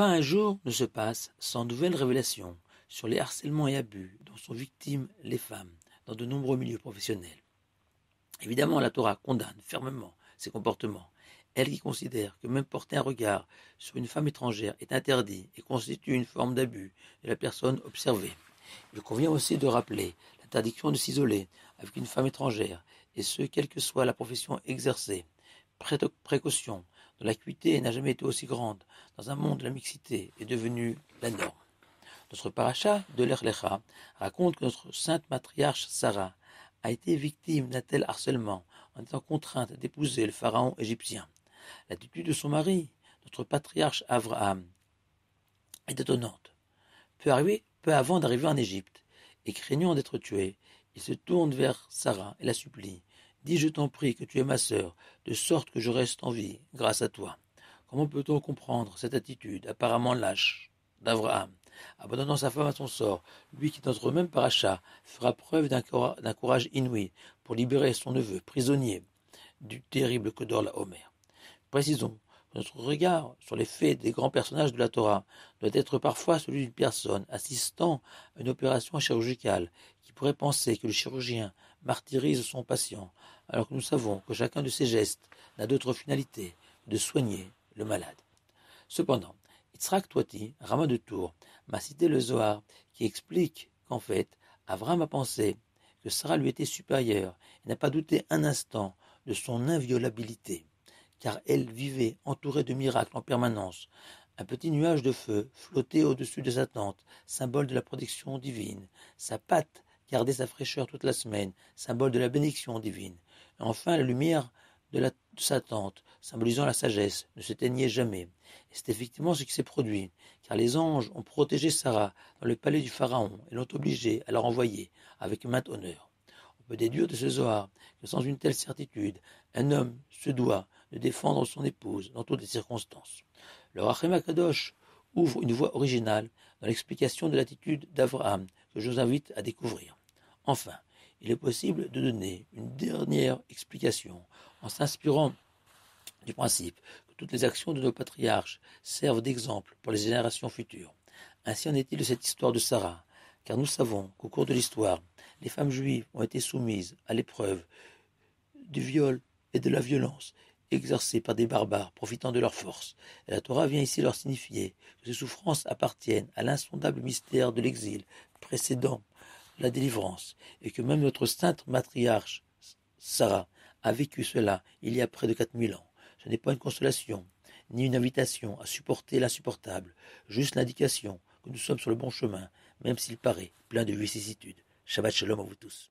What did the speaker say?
Pas un jour ne se passe sans nouvelles révélations sur les harcèlements et abus dont sont victimes les femmes dans de nombreux milieux professionnels. Évidemment, la Torah condamne fermement ces comportements, elle qui considère que même porter un regard sur une femme étrangère est interdit et constitue une forme d'abus de la personne observée. Il convient aussi de rappeler l'interdiction de s'isoler avec une femme étrangère, et ce, quelle que soit la profession exercée. Précaution, dont l'acuité n'a jamais été aussi grande dans un monde où la mixité est devenue la norme. Notre paracha de l'Ech Lecha raconte que notre sainte matriarche Sarah a été victime d'un tel harcèlement en étant contrainte d'épouser le pharaon égyptien. L'attitude de son mari, notre patriarche Abraham, est étonnante. Peu avant d'arriver en Égypte, et craignant d'être tué, il se tourne vers Sarah et la supplie. Dis, je t'en prie, que tu es ma sœur, de sorte que je reste en vie grâce à toi. Comment peut-on comprendre cette attitude apparemment lâche d'Abraham, abandonnant sa femme à son sort, lui qui, dans notre même paracha, fera preuve d'un courage inouï pour libérer son neveu, prisonnier du terrible Kedor Laomer. Précisons que notre regard sur les faits des grands personnages de la Torah doit être parfois celui d'une personne assistant à une opération chirurgicale qui pourrait penser que le chirurgien martyrise son patient, alors que nous savons que chacun de ses gestes n'a d'autre finalité que de soigner le malade. Cependant, Yitzhak Touati, Rama de Tours, m'a cité le Zohar qui explique qu'en fait, Abraham a pensé que Sarah lui était supérieure et n'a pas douté un instant de son inviolabilité, car elle vivait entourée de miracles en permanence. Un petit nuage de feu flottait au-dessus de sa tente, symbole de la protection divine. Sa pâte gardait sa fraîcheur toute la semaine, symbole de la bénédiction divine. Et enfin, la lumière de sa tente, symbolisant la sagesse, ne s'éteignait jamais. Et c'est effectivement ce qui s'est produit, car les anges ont protégé Sarah dans le palais du Pharaon et l'ont obligée à la renvoyer avec maint honneur. On peut déduire de ce Zohar que sans une telle certitude, un homme se doit de défendre son épouse dans toutes les circonstances. Le Rachem Akadosh ouvre une voie originale dans l'explication de l'attitude d'Abraham que je vous invite à découvrir. Enfin, il est possible de donner une dernière explication en s'inspirant du principe que toutes les actions de nos patriarches servent d'exemple pour les générations futures. Ainsi en est-il de cette histoire de Sarah, car nous savons qu'au cours de l'histoire, les femmes juives ont été soumises à l'épreuve du viol et de la violence exercées par des barbares profitant de leur force. Et la Torah vient ici leur signifier que ces souffrances appartiennent à l'insondable mystère de l'exil précédant la délivrance, et que même notre sainte matriarche Sarah a vécu cela il y a près de 4000 ans. Ce n'est pas une consolation, ni une invitation à supporter l'insupportable, juste l'indication que nous sommes sur le bon chemin, même s'il paraît plein de vicissitudes. Shabbat shalom à vous tous.